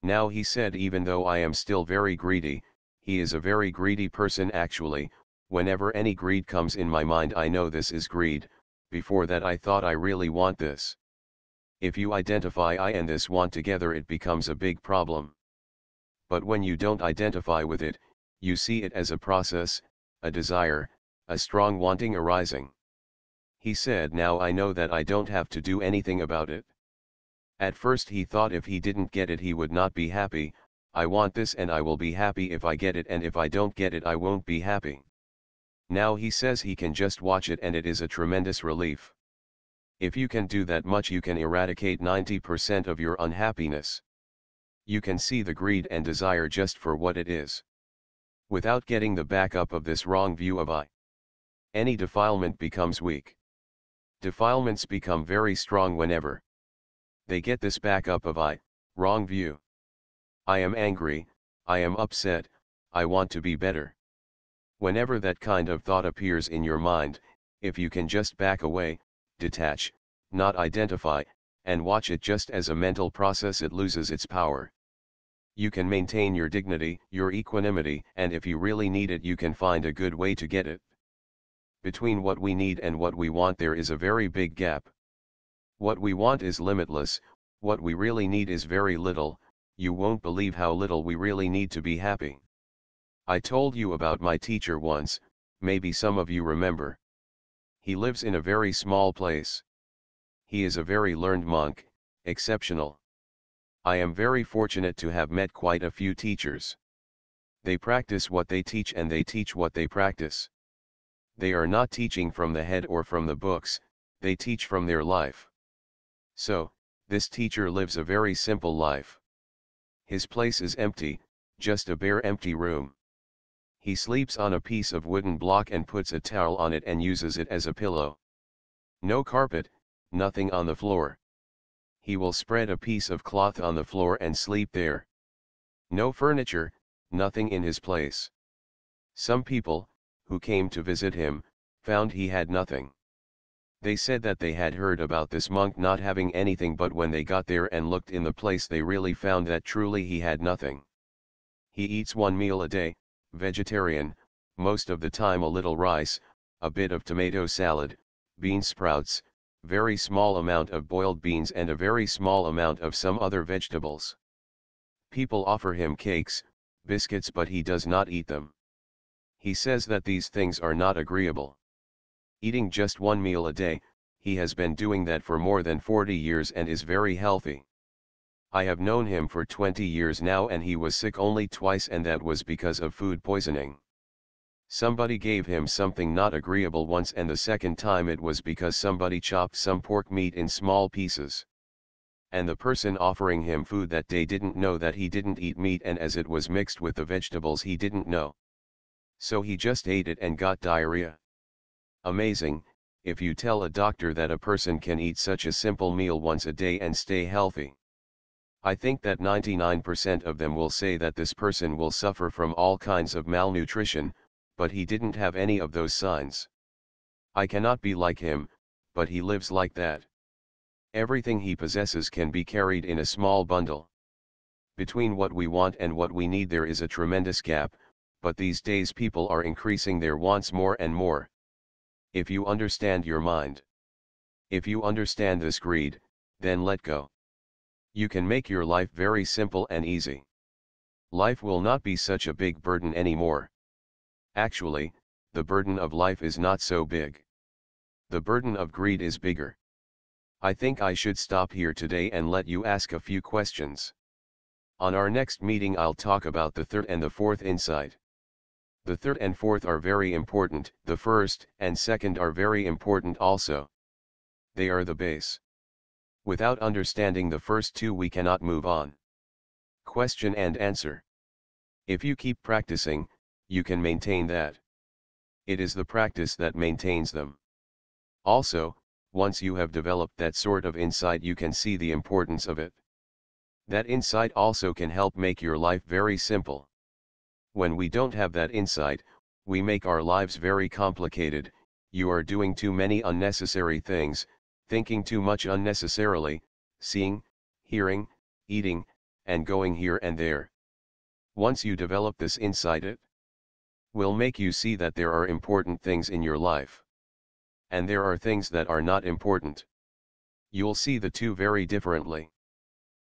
[SPEAKER 1] Now he said even though I am still very greedy, he is a very greedy person actually, Whenever any greed comes in my mind, I know this is greed. Before that I thought I really want this. If you identify I and this want together, it becomes a big problem. But when you don't identify with it, you see it as a process, a desire, a strong wanting arising. He said, now I know that I don't have to do anything about it. At first he thought if he didn't get it he would not be happy. I want this and I will be happy if I get it, and if I don't get it I won't be happy. Now he says he can just watch it and it is a tremendous relief. If you can do that much, you can eradicate 90% of your unhappiness. You can see the greed and desire just for what it is, without getting the backup of this wrong view of I. Any defilement becomes weak. Defilements become very strong whenever they get this backup of I, wrong view. I am angry, I am upset, I want to be better. Whenever that kind of thought appears in your mind, if you can just back away, detach, not identify, and watch it just as a mental process, it loses its power. You can maintain your dignity, your equanimity, and if you really need it, you can find a good way to get it. Between what we need and what we want there is a very big gap. What we want is limitless, what we really need is very little. You won't believe how little we really need to be happy. I told you about my teacher once, maybe some of you remember. He lives in a very small place. He is a very learned monk, exceptional. I am very fortunate to have met quite a few teachers. They practice what they teach and they teach what they practice. They are not teaching from the head or from the books, they teach from their life. So, this teacher lives a very simple life. His place is empty, just a bare empty room. He sleeps on a piece of wooden block and puts a towel on it and uses it as a pillow. No carpet, nothing on the floor. He will spread a piece of cloth on the floor and sleep there. No furniture, nothing in his place. Some people, who came to visit him, found he had nothing. They said that they had heard about this monk not having anything, but when they got there and looked in the place they really found that truly he had nothing. He eats one meal a day, vegetarian, most of the time a little rice, a bit of tomato salad, bean sprouts, very small amount of boiled beans and a very small amount of some other vegetables. People offer him cakes, biscuits, but he does not eat them. He says that these things are not agreeable. Eating just one meal a day, he has been doing that for more than 40 years and is very healthy. I have known him for 20 years now and he was sick only twice, and that was because of food poisoning. Somebody gave him something not agreeable once, and the second time it was because somebody chopped some pork meat in small pieces. And the person offering him food that day didn't know that he didn't eat meat, and as it was mixed with the vegetables he didn't know. So he just ate it and got diarrhea. Amazing, if you tell a doctor that a person can eat such a simple meal once a day and stay healthy. I think that 99% of them will say that this person will suffer from all kinds of malnutrition, but he didn't have any of those signs. I cannot be like him, but he lives like that. Everything he possesses can be carried in a small bundle. Between what we want and what we need there is a tremendous gap, but these days people are increasing their wants more and more. If you understand your mind, if you understand this greed, then let go. You can make your life very simple and easy. Life will not be such a big burden anymore. Actually, the burden of life is not so big. The burden of greed is bigger. I think I should stop here today and let you ask a few questions. On our next meeting I'll talk about the third and the fourth insight. The third and fourth are very important, the first and second are very important also. They are the base. Without understanding the first two we cannot move on. Question and answer. If you keep practicing, you can maintain that. It is the practice that maintains them. Also, once you have developed that sort of insight you can see the importance of it. That insight also can help make your life very simple. When we don't have that insight, we make our lives very complicated. You are doing too many unnecessary things, thinking too much unnecessarily, seeing, hearing, eating, and going here and there. Once you develop this insight, it will make you see that there are important things in your life. And there are things that are not important. You'll see the two very differently.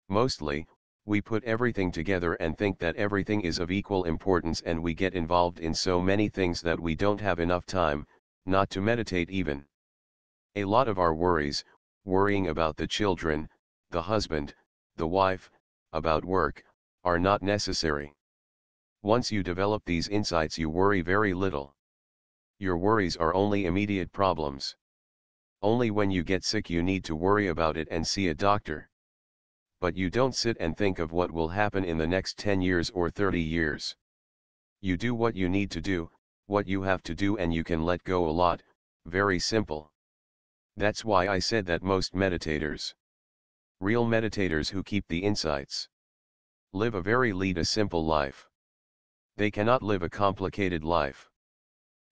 [SPEAKER 1] Mostly, we put everything together and think that everything is of equal importance, and we get involved in so many things that we don't have enough time, not to meditate even. A lot of our worries, worrying about the children, the husband, the wife, about work, are not necessary. Once you develop these insights, you worry very little. Your worries are only immediate problems. Only when you get sick you need to worry about it and see a doctor. But you don't sit and think of what will happen in the next 10 years or 30 years. You do what you need to do, what you have to do, and you can let go a lot. Very simple. That's why I said that most meditators, real meditators who keep the insights, lead a simple life. They cannot live a complicated life.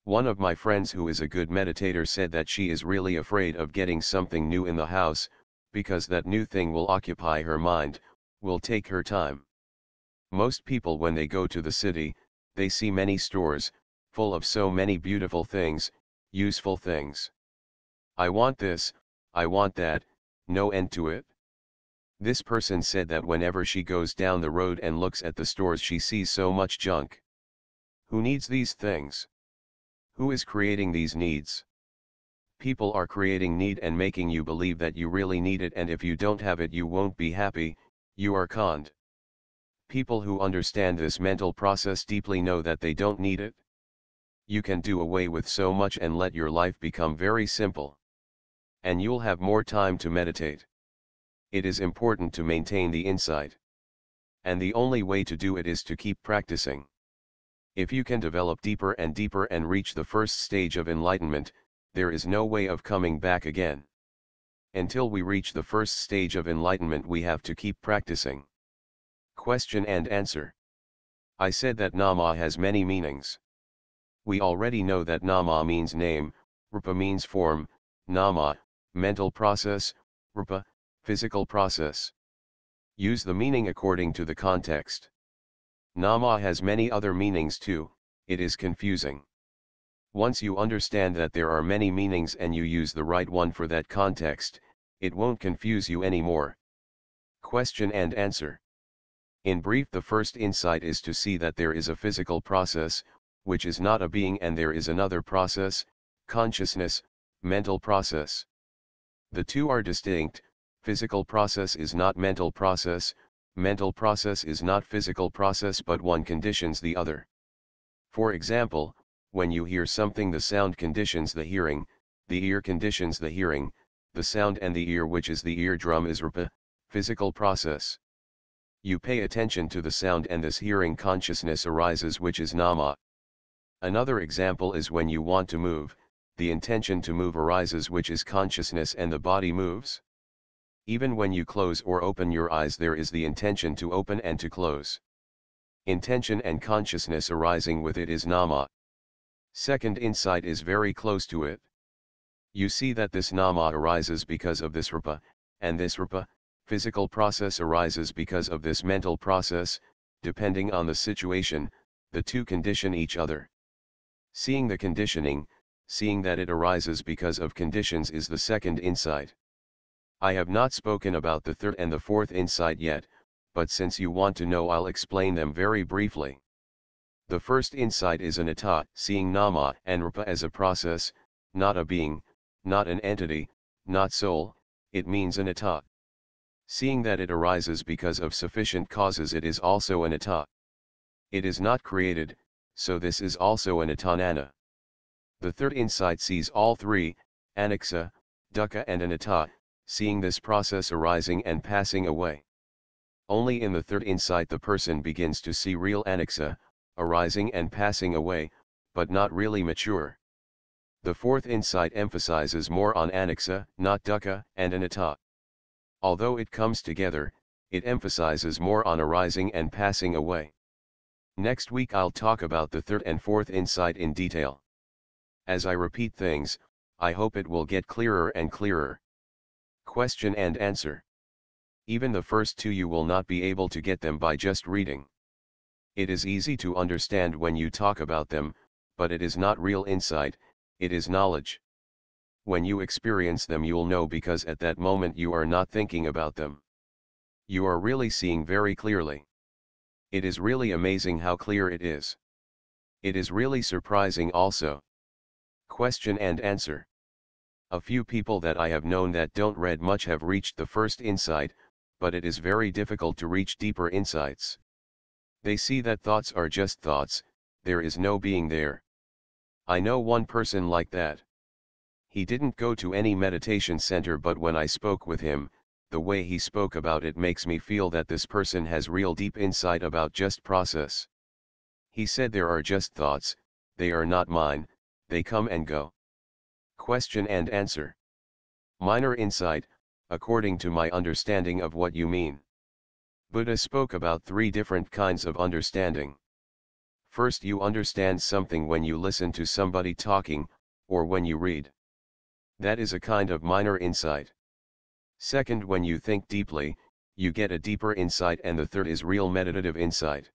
[SPEAKER 1] One of my friends who is a good meditator said that she is really afraid of getting something new in the house, because that new thing will occupy her mind, will take her time. Most people, when they go to the city, they see many stores, full of so many beautiful things, useful things. I want this, I want that, no end to it. This person said that whenever she goes down the road and looks at the stores, she sees so much junk. Who needs these things? Who is creating these needs? People are creating need and making you believe that you really need it, and if you don't have it you won't be happy, you are conned. People who understand this mental process deeply know that they don't need it. You can do away with so much and let your life become very simple. And you'll have more time to meditate. It is important to maintain the insight. And the only way to do it is to keep practicing. If you can develop deeper and deeper and reach the first stage of enlightenment, there is no way of coming back again. Until we reach the first stage of enlightenment, we have to keep practicing. Question and answer. I said that nama has many meanings. We already know that nama means name, rupa means form, nama, mental process, rupa, physical process. Use the meaning according to the context. Nama has many other meanings too, it is confusing. Once you understand that there are many meanings and you use the right one for that context, it won't confuse you anymore. Question and answer. In brief, the first insight is to see that there is a physical process, which is not a being, and there is another process, consciousness, mental process. The two are distinct. Physical process is not mental process is not physical process, but one conditions the other. For example, when you hear something, the sound conditions the hearing, the ear conditions the hearing, the sound and the ear, which is the eardrum, is rupa, physical process. You pay attention to the sound and this hearing consciousness arises, which is nama. Another example is when you want to move, the intention to move arises, which is consciousness, and the body moves. Even when you close or open your eyes, there is the intention to open and to close. Intention and consciousness arising with it is nama. Second insight is very close to it. You see that this nama arises because of this rupa, and this rupa, physical process, arises because of this mental process. Depending on the situation, the two condition each other. Seeing the conditioning, seeing that it arises because of conditions, is the second insight. I have not spoken about the third and the fourth insight yet, but since you want to know, I'll explain them very briefly. The first insight is anatta, seeing nama and rupa as a process, not a being, not an entity, not soul. It means anatta. Seeing that it arises because of sufficient causes, it is also anatta. It is not created, so this is also anatta. The third insight sees all three, anicca, dukkha and anatta, seeing this process arising and passing away. Only in the third insight the person begins to see real anicca, arising and passing away, but not really mature. The fourth insight emphasizes more on anicca, not dukkha, and anatta. Although it comes together, it emphasizes more on arising and passing away. Next week I'll talk about the third and fourth insight in detail. As I repeat things, I hope it will get clearer and clearer. Question and answer. Even the first two you will not be able to get them by just reading. It is easy to understand when you talk about them, but it is not real insight, it is knowledge. When you experience them you'll know because at that moment you are not thinking about them. You are really seeing very clearly. It is really amazing how clear it is. It is really surprising also. Question and answer. A few people that I have known that don't read much have reached the first insight, but it is very difficult to reach deeper insights. They see that thoughts are just thoughts, there is no being there. I know one person like that. He didn't go to any meditation center, but when I spoke with him, the way he spoke about it makes me feel that this person has real deep insight about just process. He said there are just thoughts, they are not mine, they come and go. Question and answer. Minor insight, according to my understanding of what you mean. Buddha spoke about 3 different kinds of understanding. First, you understand something when you listen to somebody talking, or when you read. That is a kind of minor insight. Second, when you think deeply, you get a deeper insight, and the third is real meditative insight.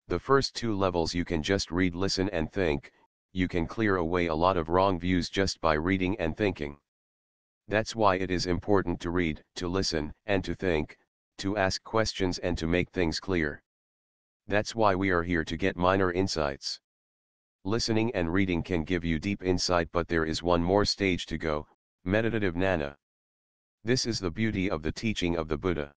[SPEAKER 1] The first 2 levels you can just read, listen and think, you can clear away a lot of wrong views just by reading and thinking. That's why it is important to read, to listen, and to think, to ask questions and to make things clear. That's why we are here to get minor insights. Listening and reading can give you deep insight, but there is one more stage to go, meditative jnana. This is the beauty of the teaching of the Buddha.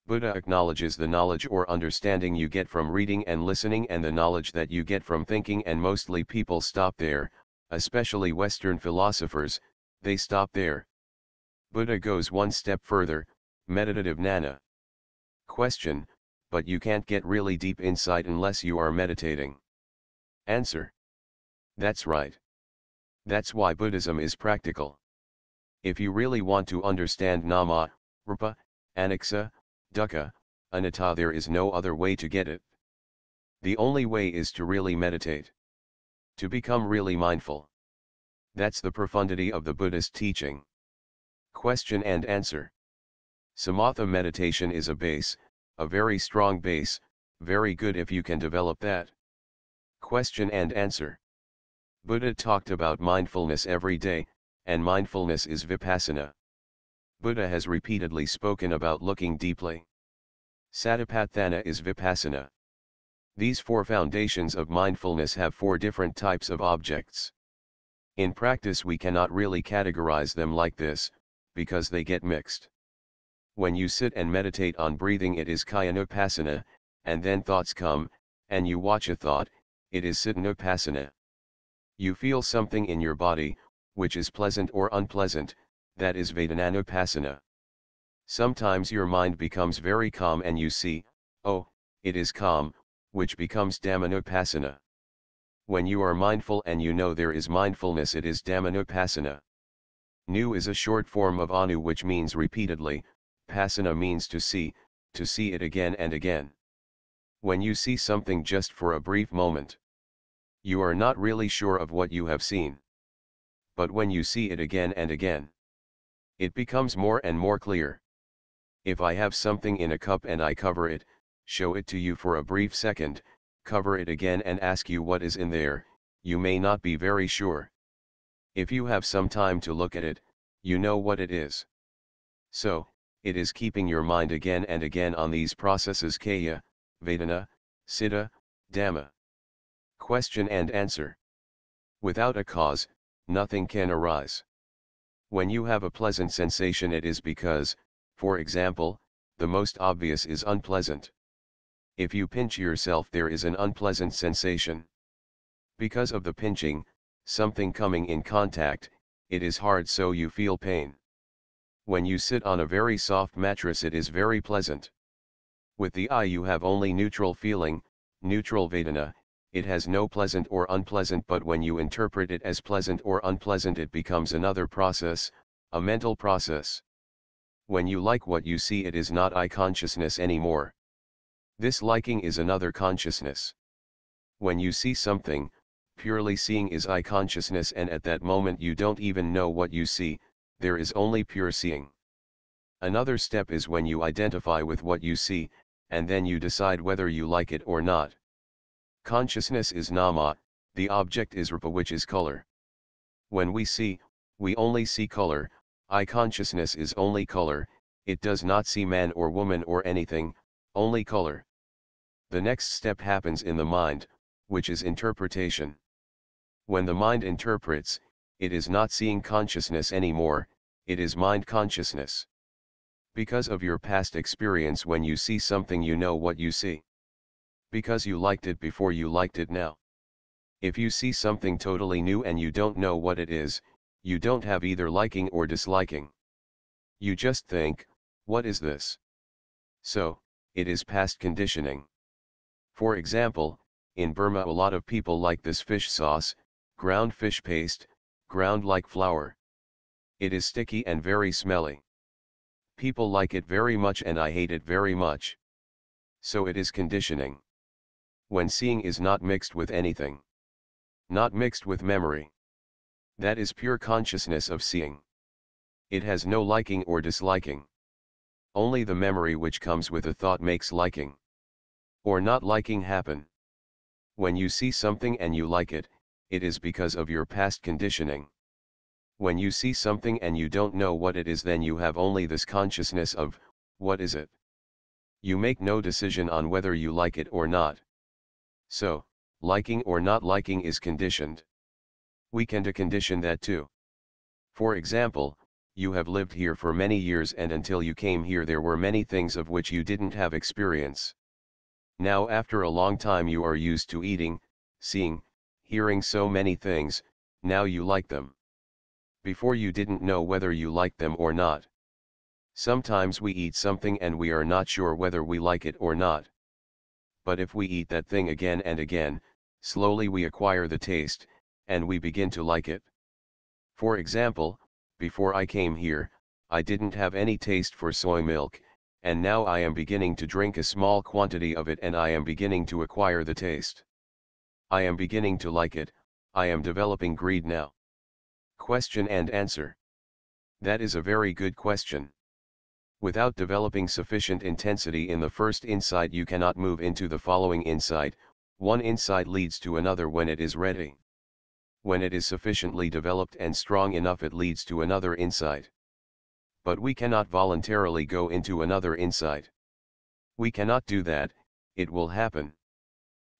[SPEAKER 1] Buddha acknowledges the knowledge or understanding you get from reading and listening and the knowledge that you get from thinking, and mostly people stop there, especially Western philosophers, they stop there. Buddha goes one step further, meditative jnana. Question: but you can't get really deep insight unless you are meditating. Answer: that's right. That's why Buddhism is practical. If you really want to understand nama, rupa, anicca, dukkha, anatta, there is no other way to get it. The only way is to really meditate. To become really mindful. That's the profundity of the Buddhist teaching. Question and answer. Samatha meditation is a base, a very strong base, very good if you can develop that. Question and answer. Buddha talked about mindfulness every day, and mindfulness is vipassana. Buddha has repeatedly spoken about looking deeply. Satipatthana is vipassana. These 4 foundations of mindfulness have 4 different types of objects. In practice we cannot really categorize them like this, because they get mixed. When you sit and meditate on breathing, it is kayanupassana, and then thoughts come, and you watch a thought, it is cittanupassana. You feel something in your body, which is pleasant or unpleasant, that is vedananupassana. Sometimes your mind becomes very calm and you see, oh, it is calm, which becomes dhammanupassana. When you are mindful and you know there is mindfulness, it is dhammanupassana. Nu is a short form of anu, which means repeatedly, passana means to see it again and again. When you see something just for a brief moment, you are not really sure of what you have seen. But when you see it again and again, it becomes more and more clear. If I have something in a cup and I cover it, show it to you for a brief second, cover it again and ask you what is in there, you may not be very sure. If you have some time to look at it, you know what it is. So, it is keeping your mind again and again on these processes: kaya, vedana, citta, dhamma. Question and answer. Without a cause, nothing can arise. When you have a pleasant sensation, it is because, for example, the most obvious is unpleasant. If you pinch yourself, there is an unpleasant sensation. Because of the pinching, something coming in contact, it is hard, so you feel pain. When you sit on a very soft mattress, it is very pleasant. With the eye you have only neutral feeling, neutral vedana, it has no pleasant or unpleasant, but when you interpret it as pleasant or unpleasant, it becomes another process, a mental process. When you like what you see, it is not eye consciousness anymore. This liking is another consciousness. When you see something, purely seeing is eye consciousness, and at that moment you don't even know what you see, there is only pure seeing. Another step is when you identify with what you see, and then you decide whether you like it or not. Consciousness is nama, the object is rupa, which is color. When we see, we only see color. I consciousness is only color, it does not see man or woman or anything, only color. The next step happens in the mind, which is interpretation. When the mind interprets, it is not seeing consciousness anymore, it is mind consciousness. Because of your past experience, when you see something, you know what you see. Because you liked it before, you liked it now. If you see something totally new and you don't know what it is, you don't have either liking or disliking. You just think, what is this? So, it is past conditioning. For example, in Burma a lot of people like this fish sauce, ground fish paste, ground like flour. It is sticky and very smelly. People like it very much and I hate it very much. So it is conditioning. When seeing is not mixed with anything. Not mixed with memory. That is pure consciousness of seeing. It has no liking or disliking. Only the memory which comes with a thought makes liking or not liking happen. When you see something and you like it, it is because of your past conditioning. When you see something and you don't know what it is, then you have only this consciousness of, what is it? You make no decision on whether you like it or not. So, liking or not liking is conditioned. We can decondition that too. For example, you have lived here for many years and until you came here there were many things of which you didn't have experience. Now after a long time you are used to eating, seeing, hearing so many things, now you like them. Before you didn't know whether you liked them or not. Sometimes we eat something and we are not sure whether we like it or not. But if we eat that thing again and again, slowly we acquire the taste, and we begin to like it. For example, before I came here, I didn't have any taste for soy milk, and now I am beginning to drink a small quantity of it and I am beginning to acquire the taste. I am beginning to like it, I am developing greed now. Question and answer. That is a very good question. Without developing sufficient intensity in the first insight, you cannot move into the following insight. One insight leads to another when it is ready. When it is sufficiently developed and strong enough, it leads to another insight. But we cannot voluntarily go into another insight. We cannot do that, it will happen.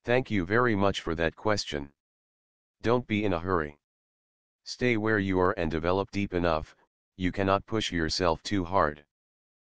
[SPEAKER 1] Thank you very much for that question. Don't be in a hurry. Stay where you are and develop deep enough, you cannot push yourself too hard.